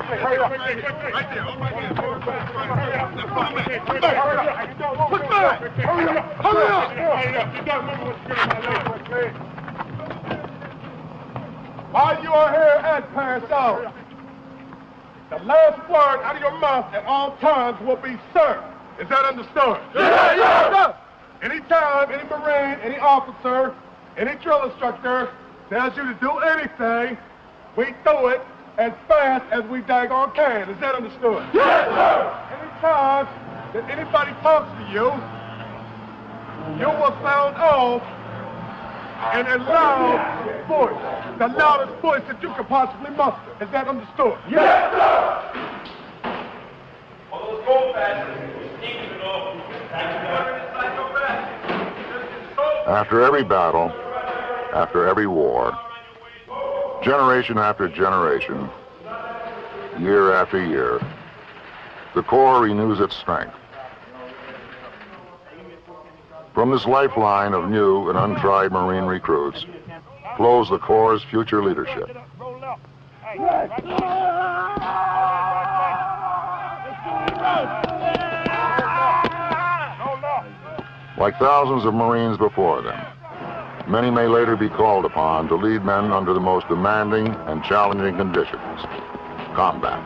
Hurry up. Right there. All right here. Hurry up. Now come back. Come back. Put back. Hurry up. Hurry up. Hurry up. You don't remember what you're doing, my lord. While you are here and pass out, the last word out of your mouth at all times will be sir. Is that understood? Yes, sir. Anytime any Marine, any officer, any drill instructor tells you to do anything, we do it as fast as we daggone can. Is that understood? Yes, sir. Anytime that anybody talks to you, you will sound off in a loud voice, the loudest voice that you could possibly muster. Is that understood? Yes, sir. After every battle, after every war, generation after generation, year after year, the Corps renews its strength. From this lifeline of new and untried Marine recruits flows the Corps' future leadership. Like thousands of Marines before them, many may later be called upon to lead men under the most demanding and challenging conditions, combat.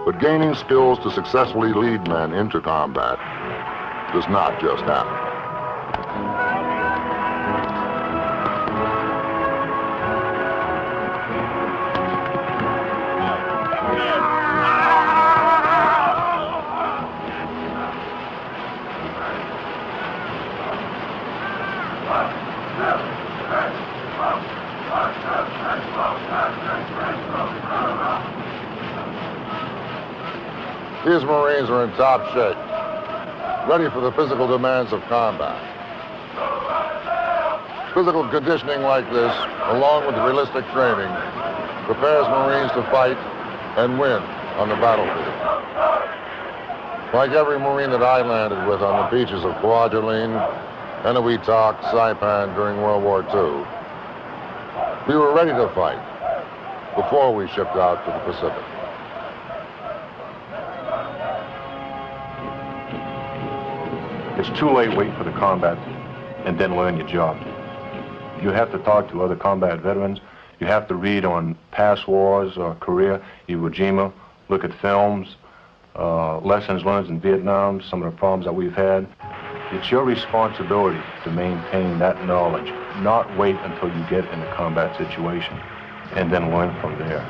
But gaining skills to successfully lead men into combat does not just happen. These Marines are in top shape, ready for the physical demands of combat. Physical conditioning like this, along with realistic training, prepares Marines to fight and win on the battlefield. Like every Marine that I landed with on the beaches of Kwajalein, Eniwetok, Saipan during World War II, we were ready to fight before we shipped out to the Pacific. It's too late waiting for the combat and then learn your job. You have to talk to other combat veterans. You have to read on past wars or Korea, Iwo Jima, look at films, lessons learned in Vietnam, some of the problems that we've had. It's your responsibility to maintain that knowledge, not wait until you get in a combat situation and then learn from there.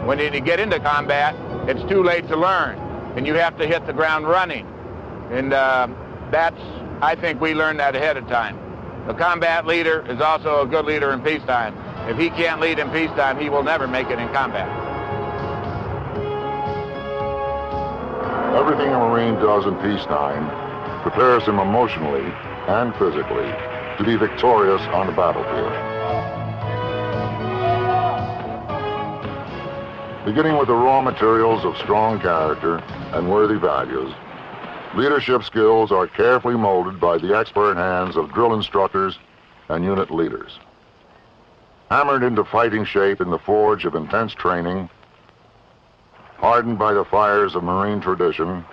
When you get into combat, it's too late to learn, and you have to hit the ground running. And I think we learned that ahead of time. The combat leader is also a good leader in peacetime. If he can't lead in peacetime, he will never make it in combat. Everything a Marine does in peacetime prepares him emotionally and physically to be victorious on the battlefield. Beginning with the raw materials of strong character and worthy values, leadership skills are carefully molded by the expert hands of drill instructors and unit leaders. Hammered into fighting shape in the forge of intense training, hardened by the fires of Marine tradition,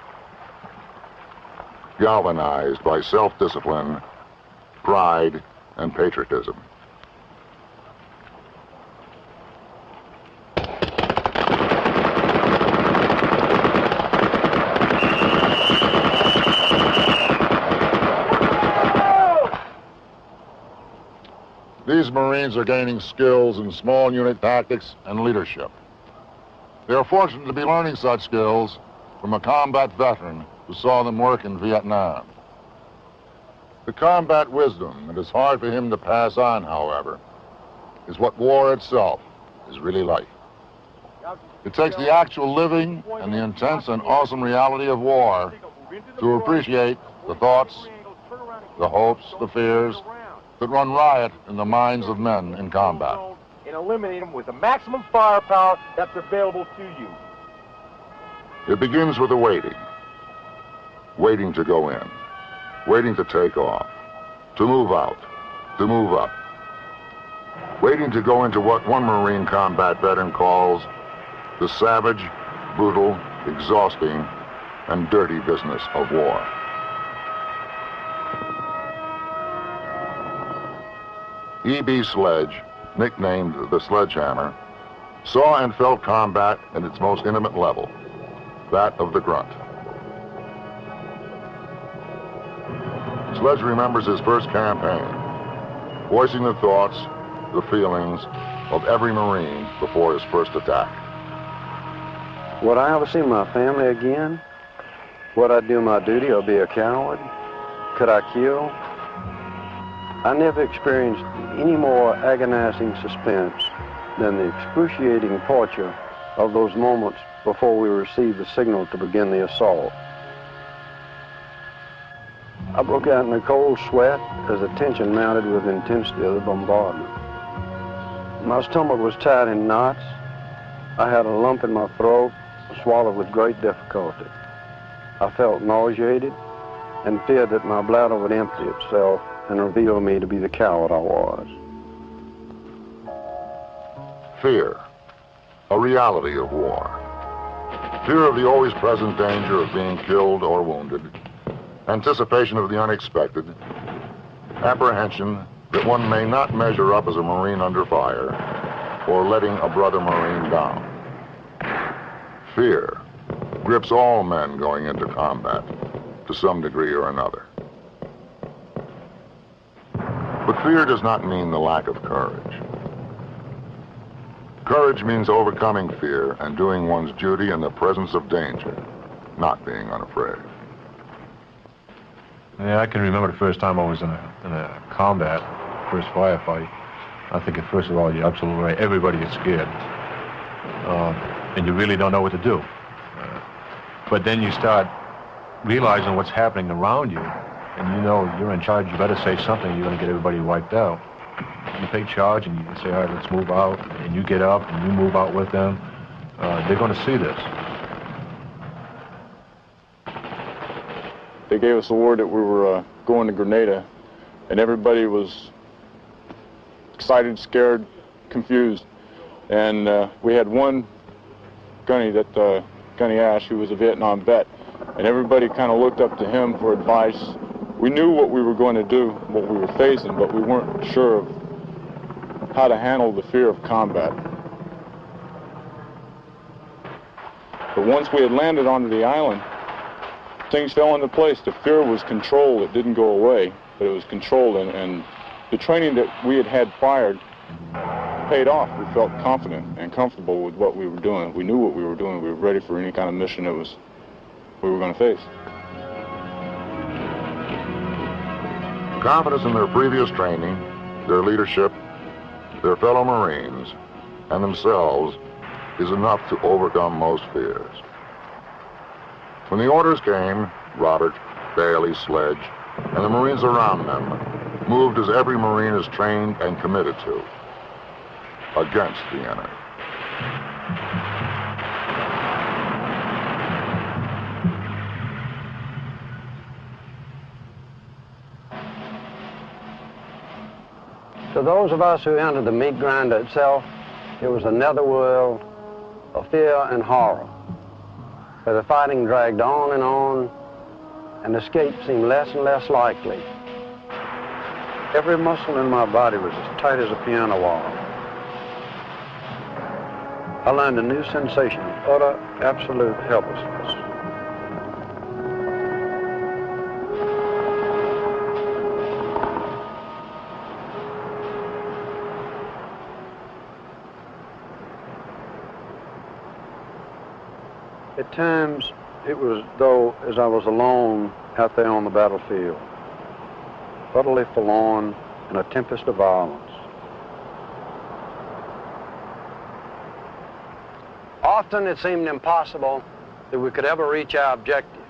galvanized by self-discipline, pride, and patriotism. These Marines are gaining skills in small unit tactics and leadership. They are fortunate to be learning such skills from a combat veteran who saw them work in Vietnam. The combat wisdom that is hard for him to pass on, however, is what war itself is really like. It takes the actual living and the intense and awesome reality of war to appreciate the thoughts, the hopes, the fears that run riot in the minds of men in combat. And eliminate them with the maximum firepower that's available to you. It begins with the waiting. Waiting to go in. Waiting to take off. To move out. To move up. waiting to go into what one Marine combat veteran calls the savage, brutal, exhausting, and dirty business of war. E.B. Sledge, nicknamed the Sledgehammer, saw and felt combat at its most intimate level, that of the grunt. Sledge remembers his first campaign, voicing the thoughts, the feelings of every Marine before his first attack. Would I ever see my family again? Would I do my duty or be a coward? Could I kill? I never experienced any more agonizing suspense than the excruciating torture of those moments before we received the signal to begin the assault. I broke out in a cold sweat as the tension mounted with the intensity of the bombardment. My stomach was tied in knots. I had a lump in my throat, swallowed with great difficulty. I felt nauseated and feared that my bladder would empty itself and reveal me to be the coward I was. Fear, a reality of war. Fear of the always present danger of being killed or wounded, anticipation of the unexpected, apprehension that one may not measure up as a Marine under fire, or letting a brother Marine down. Fear grips all men going into combat to some degree or another. But fear does not mean the lack of courage. Courage means overcoming fear and doing one's duty in the presence of danger, not being unafraid. Yeah, I can remember the first time I was in a combat, first firefight. I think first of all, you're absolutely right. Everybody is scared. And you really don't know what to do. But then you start realizing what's happening around you, and you know you're in charge. You better say something. You're going to get everybody wiped out. You take charge and you say, all right, let's move out. And you get up and you move out with them. They're going to see this. They gave us the word that we were going to Grenada, and everybody was excited, scared, confused. And we had one gunny, Gunny Ash, who was a Vietnam vet, and everybody kind of looked up to him for advice. We knew what we were going to do, what we were facing, but we weren't sure of how to handle the fear of combat. But once we had landed onto the island, things fell into place. The fear was controlled. It didn't go away, but it was controlled, and the training that we had had prior paid off. We felt confident and comfortable with what we were doing. We knew what we were doing. We were ready for any kind of mission that we were going to face. Confidence in their previous training, their leadership, their fellow Marines, and themselves is enough to overcome most fears. When the orders came, Robert, Bailey, Sledge, and the Marines around them moved as every Marine is trained and committed to, against the enemy. To those of us who entered the meat grinder itself, it was a netherworld of fear and horror, where the fighting dragged on, and escape seemed less and less likely. Every muscle in my body was as tight as a piano wall. I learned a new sensation of utter, absolute helplessness. At times, it was as I was alone out there on the battlefield, utterly forlorn in a tempest of violence. Often it seemed impossible that we could ever reach our objective,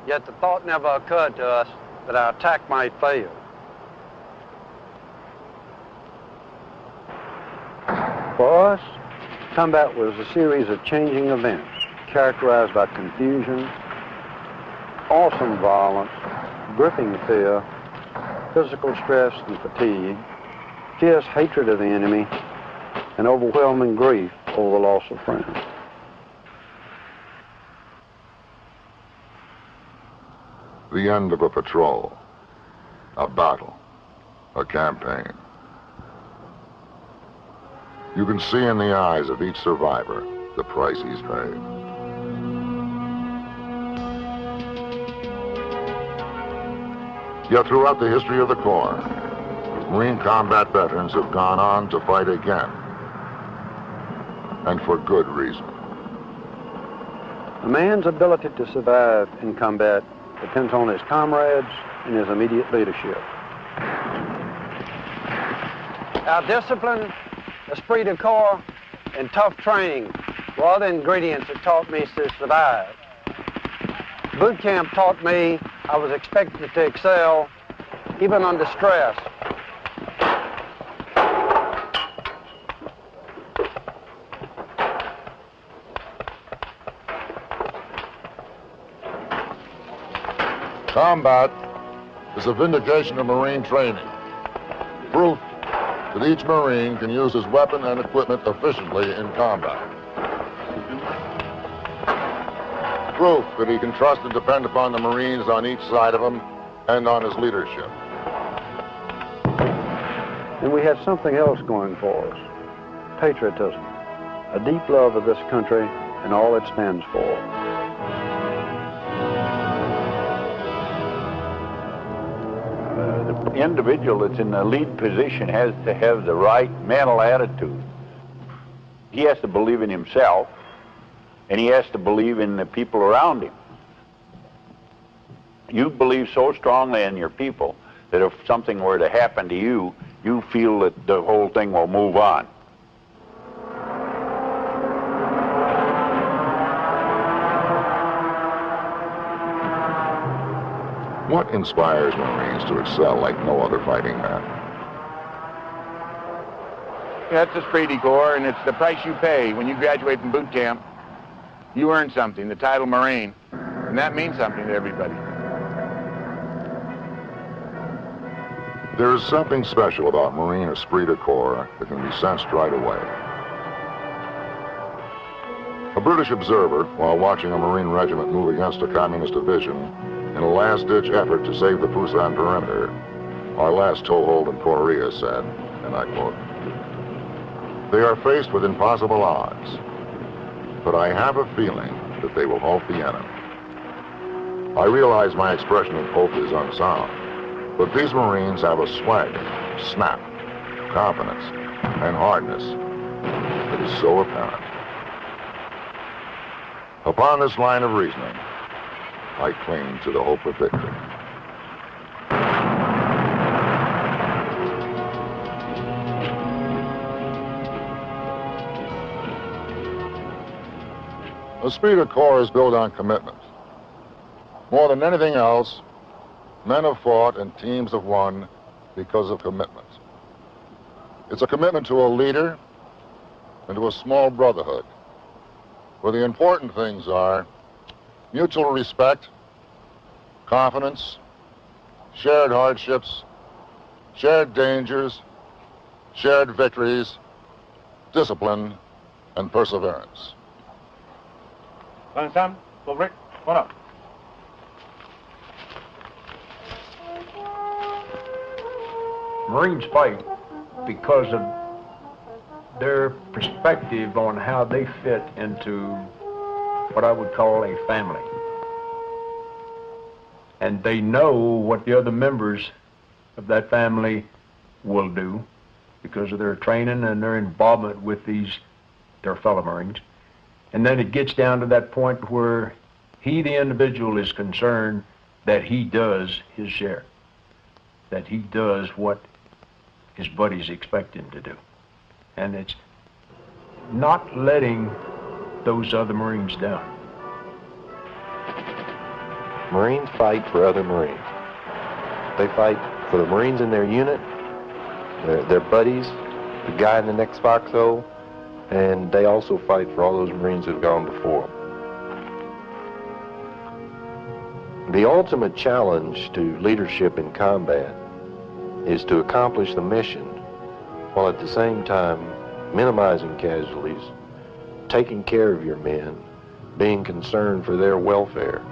yet the thought never occurred to us that our attack might fail. For us, combat was a series of changing events, characterized by confusion, awesome violence, gripping fear, physical stress and fatigue, fierce hatred of the enemy and overwhelming grief over the loss of friends. The end of a patrol, a battle, a campaign. You can see in the eyes of each survivor the price he's paid. Yet throughout the history of the Corps, Marine combat veterans have gone on to fight again, and for good reason. A man's ability to survive in combat depends on his comrades and his immediate leadership. Our discipline, esprit de corps, and tough training were all the ingredients that taught me to survive. Boot camp taught me I was expected to excel even under stress. Combat is a vindication of Marine training. Proof that each Marine can use his weapon and equipment efficiently in combat. Proof that he can trust and depend upon the Marines on each side of him and on his leadership. And we have something else going for us. Patriotism, a deep love of this country and all it stands for. The individual that's in the lead position has to have the right mental attitude. He has to believe in himself, and he has to believe in the people around him. You believe so strongly in your people that if something were to happen to you, you feel that the whole thing will move on. What inspires Marines to excel like no other fighting man? That's the esprit de corps, and it's the price you pay when you graduate from boot camp. You earn something, the title Marine, and that means something to everybody. There is something special about Marine esprit de corps that can be sensed right away. A British observer, while watching a Marine regiment move against a communist division in a last-ditch effort to save the Busan perimeter, our last toehold in Korea, said, and I quote, "They are faced with impossible odds, but I have a feeling that they will halt the enemy." I realize my expression of hope is unsound, but these Marines have a swagger, snap, confidence, and hardness that is so apparent. Upon this line of reasoning, I cling to the hope of victory. Esprit de corps is built on commitment. More than anything else, men have fought and teams have won because of commitment. It's a commitment to a leader and to a small brotherhood, where the important things are mutual respect, confidence, shared hardships, shared dangers, shared victories, discipline, and perseverance. Sam, go break. Hold up. Marines fight because of their perspective on how they fit into what I would call a family. And they know what the other members of that family will do because of their training and their involvement with their fellow Marines. And then it gets down to that point where he, the individual, is concerned that he does his share, that he does what his buddies expect him to do. And it's not letting those other Marines down. Marines fight for other Marines. They fight for the Marines in their unit, their buddies, the guy in the next foxhole, and they also fight for all those Marines that have gone before them. The ultimate challenge to leadership in combat is to accomplish the mission while at the same time minimizing casualties, taking care of your men, being concerned for their welfare.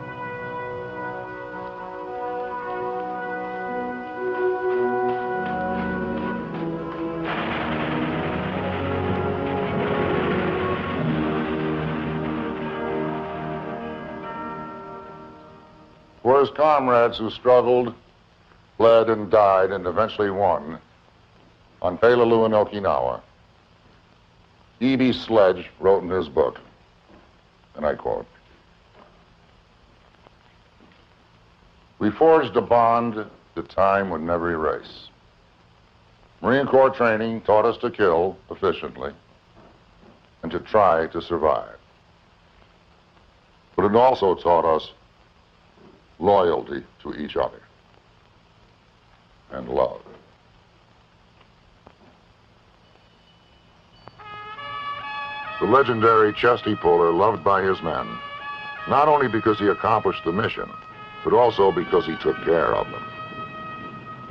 For his comrades who struggled, bled, and died, and eventually won, on Peleliu in Okinawa, E.B. Sledge wrote in his book, and I quote, "We forged a bond that time would never erase. Marine Corps training taught us to kill efficiently and to try to survive. But it also taught us loyalty to each other and love." The legendary chesty puller loved by his men, not only because he accomplished the mission, but also because he took care of them.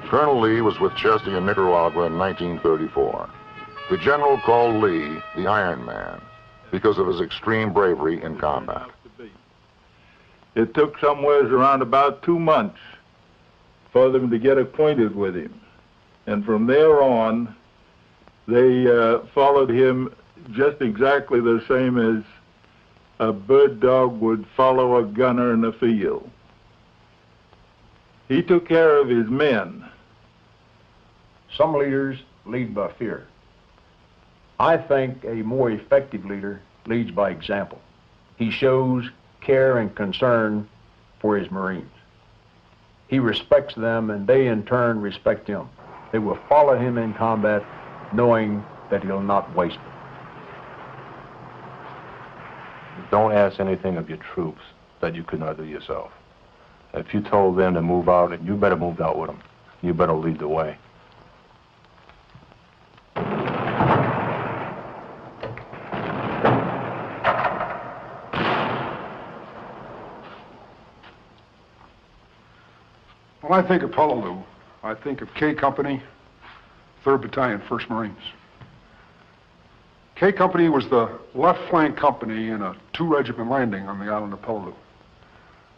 Colonel Lee was with Chesty in Nicaragua in 1934. The general called Lee the Iron Man because of his extreme bravery in combat. It took somewhere around about 2 months for them to get acquainted with him. And from there on, they followed him just exactly the same as a bird dog would follow a gunner in the field. He took care of his men. Some leaders lead by fear. I think a more effective leader leads by example. He shows care and concern for his Marines. He respects them, and they in turn respect him. They will follow him in combat knowing that he'll not waste them. Don't ask anything of your troops that you could not do yourself. If you told them to move out, you better move out with them. You better lead the way. When I think of Peleliu, I think of K Company, 3rd Battalion, 1st Marines. K Company was the left flank company in a 2-regiment landing on the island of Peleliu.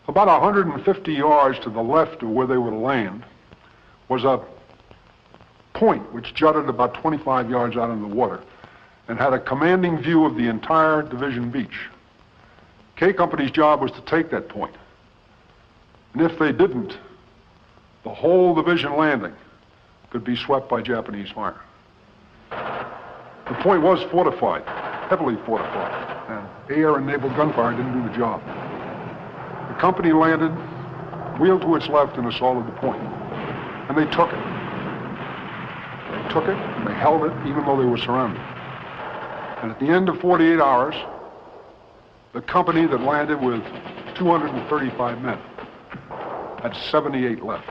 About 150 yards to the left of where they were to land was a point which jutted about 25 yards out in the water and had a commanding view of the entire division beach. K Company's job was to take that point. And if they didn't, the whole division landing could be swept by Japanese fire. The point was fortified, heavily fortified, and air and naval gunfire didn't do the job. The company landed, wheeled to its left, and assaulted the point. And they took it. They took it, and they held it, even though they were surrounded. And at the end of 48 hours, the company that landed with 235 men had 78 left.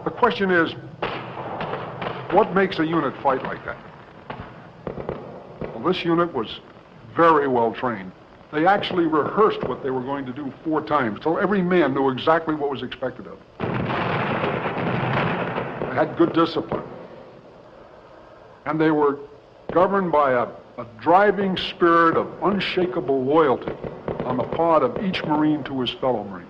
The question is, what makes a unit fight like that? Well, this unit was very well trained. They actually rehearsed what they were going to do 4 times, till every man knew exactly what was expected of them. They had good discipline. And they were governed by a driving spirit of unshakable loyalty on the part of each Marine to his fellow Marines.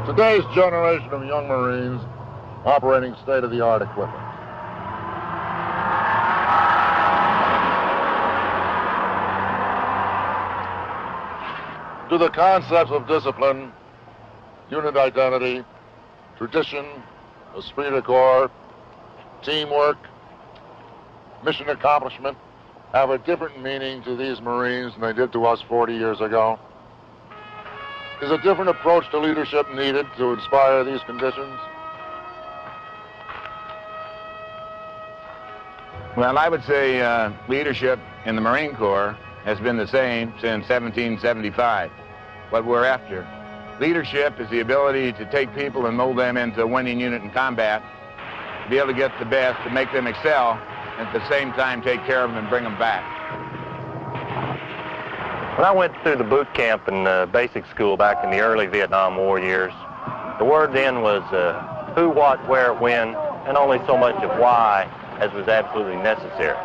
Today's generation of young Marines operating state-of-the-art equipment. To the concepts of discipline, unit identity, tradition, esprit de corps, teamwork, mission accomplishment have a different meaning to these Marines than they did to us 40 years ago. Is a different approach to leadership needed to inspire these conditions? Well, I would say leadership in the Marine Corps has been the same since 1775. What we're after. Leadership is the ability to take people and mold them into a winning unit in combat, to be able to get the best, to make them excel, and at the same time take care of them and bring them back. When I went through the boot camp and basic school back in the early Vietnam War years, the word then was who, what, where, when, and only so much of why as was absolutely necessary.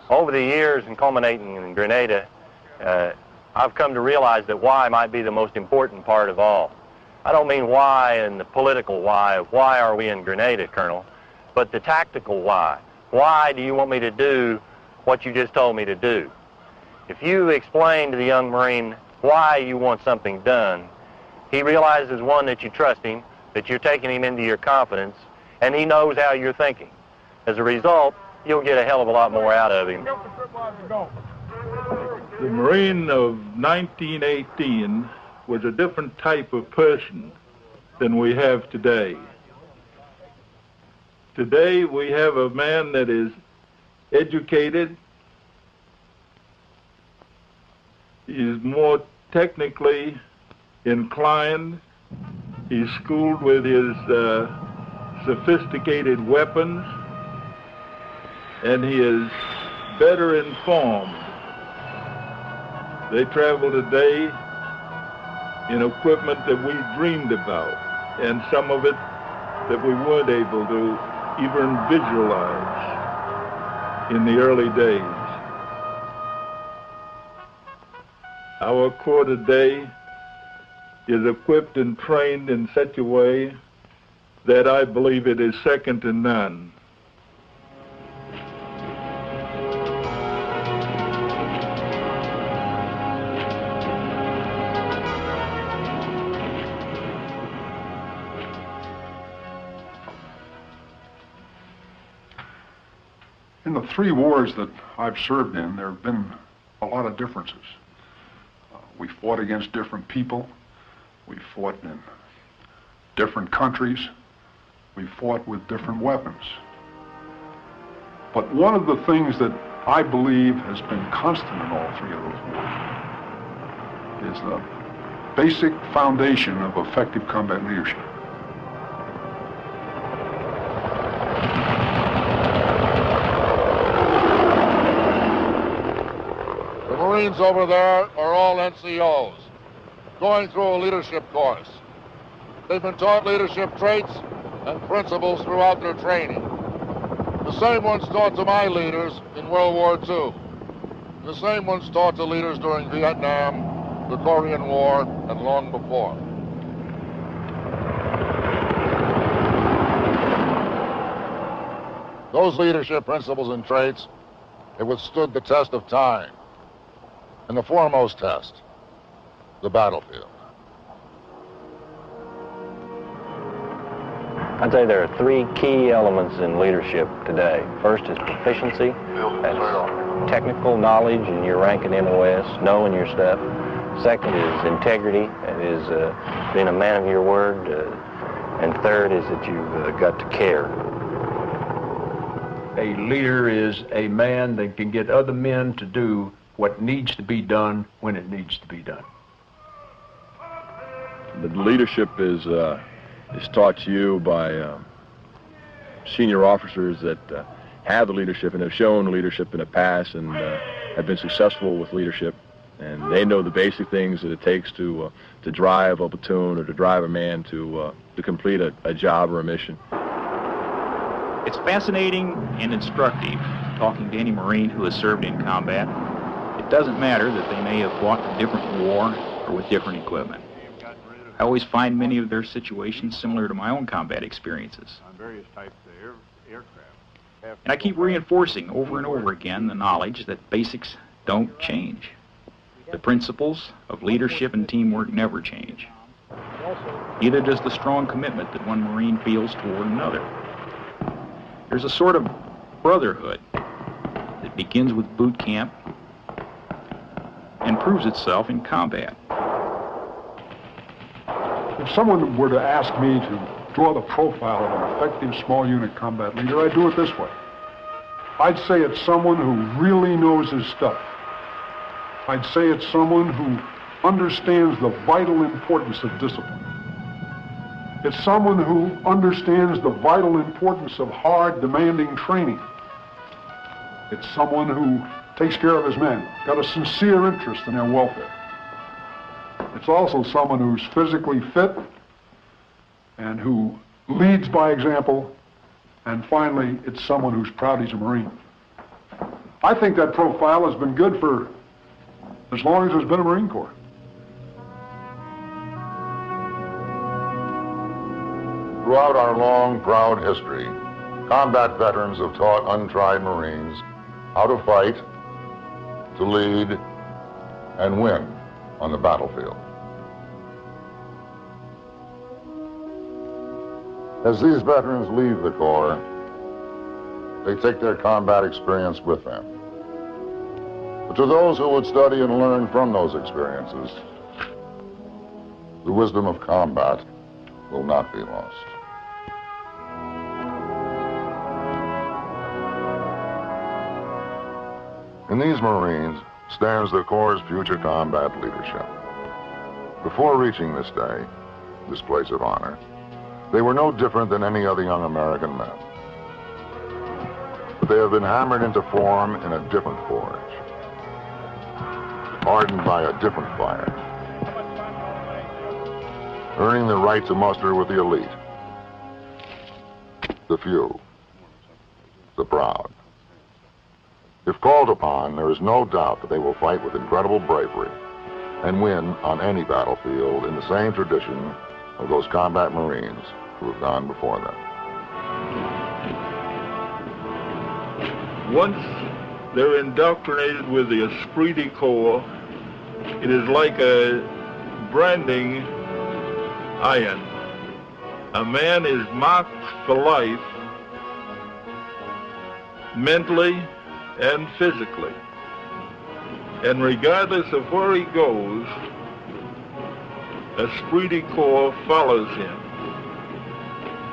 Over the years and culminating in Grenada, I've come to realize that why might be the most important part of all. I don't mean why and the political why of why are we in Grenada, Colonel, but the tactical why. Why do you want me to do what you just told me to do? If you explain to the young Marine why you want something done, he realizes, one, that you trust him, that you're taking him into your confidence, and he knows how you're thinking. As a result, you'll get a hell of a lot more out of him. The Marine of 1918 was a different type of person than we have today. Today we have a man that is educated, he's more technically inclined, he's schooled with his sophisticated weapons, and he is better informed. They travel today in equipment that we dreamed about, and some of it that we weren't able to even visualize in the early days. Our Corps today is equipped and trained in such a way that I believe it is second to none. In the 3 wars that I've served in, there have been a lot of differences. We fought against different people. We fought in different countries. We fought with different weapons. But one of the things that I believe has been constant in all 3 of those wars is the basic foundation of effective combat leadership. Marines over there are all NCOs, going through a leadership course. They've been taught leadership traits and principles throughout their training. The same ones taught to my leaders in World War II. The same ones taught to leaders during Vietnam, the Korean War, and long before. Those leadership principles and traits have withstood the test of time. And the foremost test, the battlefield. I'd say there are 3 key elements in leadership today. First is proficiency. That's technical knowledge in your rank and MOS, knowing your stuff. Second is integrity. That is being a man of your word. And third is that you've got to care. A leader is a man that can get other men to do what needs to be done when it needs to be done. The leadership is taught to you by senior officers that have the leadership and have shown leadership in the past and have been successful with leadership, and they know the basic things that it takes to drive a platoon or to drive a man to complete a job or a mission. It's fascinating and instructive talking to any Marine who has served in combat. It doesn't matter that they may have fought a different war or with different equipment. I always find many of their situations similar to my own combat experiences. And I keep reinforcing over and over again the knowledge that basics don't change. The principles of leadership and teamwork never change. Neither does the strong commitment that one Marine feels toward another. There's a sort of brotherhood that begins with boot camp and proves itself in combat. If someone were to ask me to draw the profile of an effective small unit combat leader, I'd do it this way. I'd say it's someone who really knows his stuff. I'd say it's someone who understands the vital importance of discipline. It's someone who understands the vital importance of hard, demanding training. It's someone who takes care of his men, got a sincere interest in their welfare. It's also someone who's physically fit and who leads by example. And finally, it's someone who's proud he's a Marine. I think that profile has been good for as long as there's been a Marine Corps. Throughout our long, proud history, combat veterans have taught untried Marines how to fight, to lead, and win on the battlefield. As these veterans leave the Corps, they take their combat experience with them. But to those who would study and learn from those experiences, the wisdom of combat will not be lost. In these Marines stands the Corps' future combat leadership. Before reaching this day, this place of honor, they were no different than any other young American men. But they have been hammered into form in a different forge, hardened by a different fire, earning the right to muster with the elite, the few, the proud. If called upon, there is no doubt that they will fight with incredible bravery and win on any battlefield in the same tradition of those combat Marines who have gone before them. Once they're indoctrinated with the esprit de corps, it is like a branding iron. A man is marked for life, mentally and physically. And regardless of where he goes, esprit de corps follows him.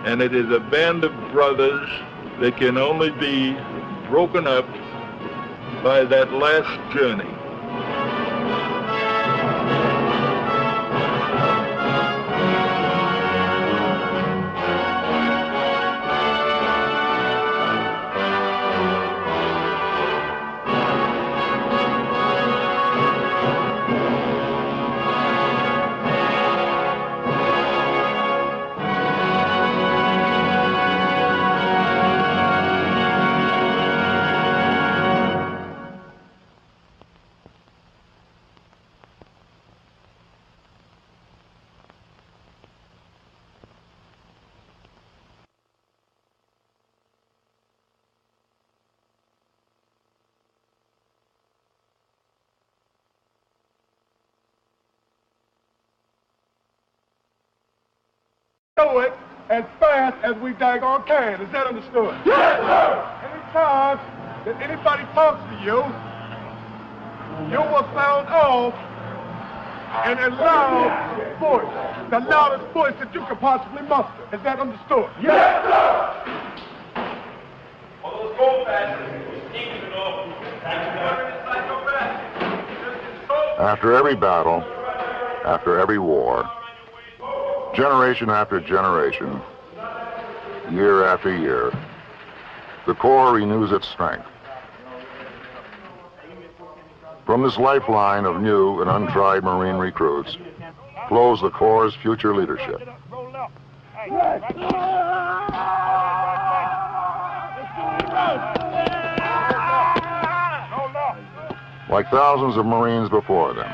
And it is a band of brothers that can only be broken up by that last journey. Do it as fast as we daggone can. Is that understood? Yes, sir! Anytime that anybody talks to you, you will sound off in a loud voice. The loudest voice that you can possibly muster. Is that understood? Yes, sir! Well, let's go fast. After every battle, after every war, generation after generation, year after year, the Corps renews its strength. From this lifeline of new and untried Marine recruits flows the Corps' future leadership. Like thousands of Marines before them,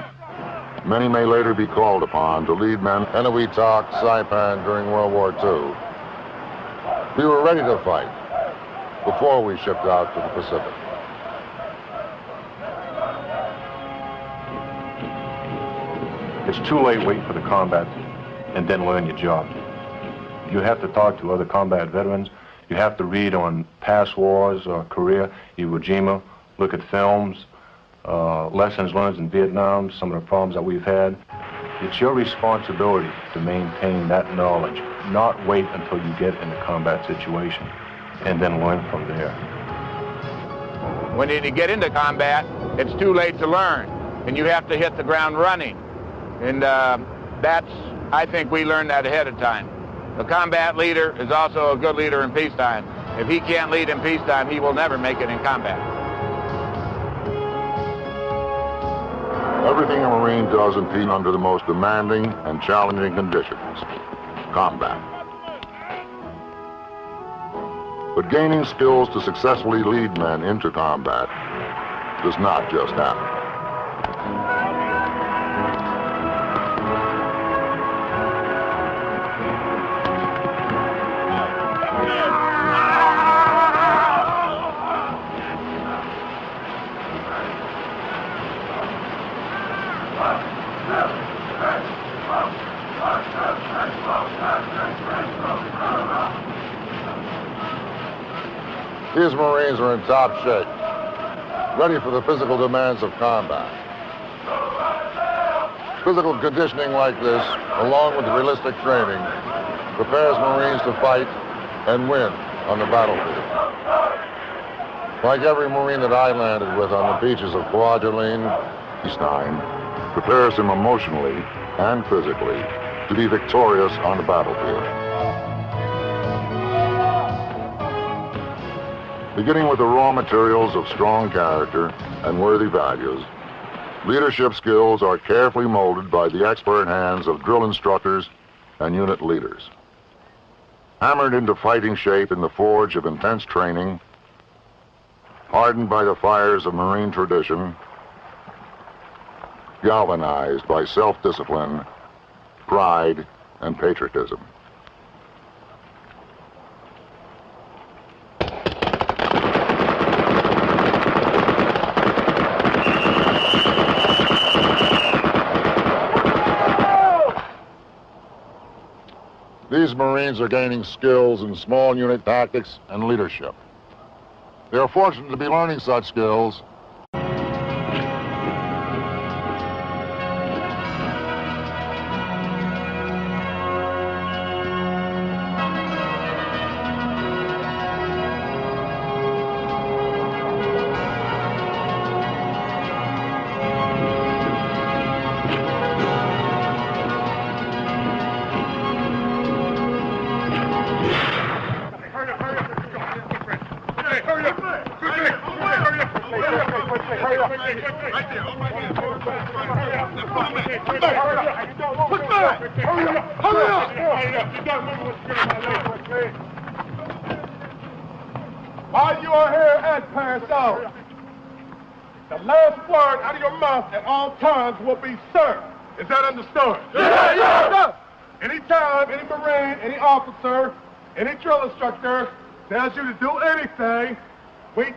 many may later be called upon to lead men in Enowitok, Saipan during World War II. We were ready to fight before we shipped out to the Pacific. It's too late waiting for the combat and then learn your job. You have to talk to other combat veterans. You have to read on past wars or Korea, Iwo Jima, look at films, lessons learned in Vietnam, some of the problems that we've had. It's your responsibility to maintain that knowledge, not wait until you get in a combat situation and then learn from there. When you get into combat, it's too late to learn, and you have to hit the ground running. And that's, I think we learned that ahead of time. The combat leader is also a good leader in peacetime. If he can't lead in peacetime, he will never make it in combat. everything a Marine does in peace under the most demanding and challenging conditions. Combat. But gaining skills to successfully lead men into combat does not just happen. These Marines are in top shape, ready for the physical demands of combat. Physical conditioning like this, along with realistic training, prepares Marines to fight and win on the battlefield. Like every Marine that I landed with on the beaches of Kwajalein, Afghanistan prepares him emotionally and physically to be victorious on the battlefield. Beginning with the raw materials of strong character and worthy values, leadership skills are carefully molded by the expert hands of drill instructors and unit leaders. Hammered into fighting shape in the forge of intense training, hardened by the fires of Marine tradition, galvanized by self-discipline, pride, and patriotism. These Marines are gaining skills in small unit tactics and leadership. They are fortunate to be learning such skills While you are here at Pass Out, the last word out of your mouth at all times will be sir. Is that understood? Yes, yes. Anytime any Marine, any officer, any drill instructor tells you to do anything, we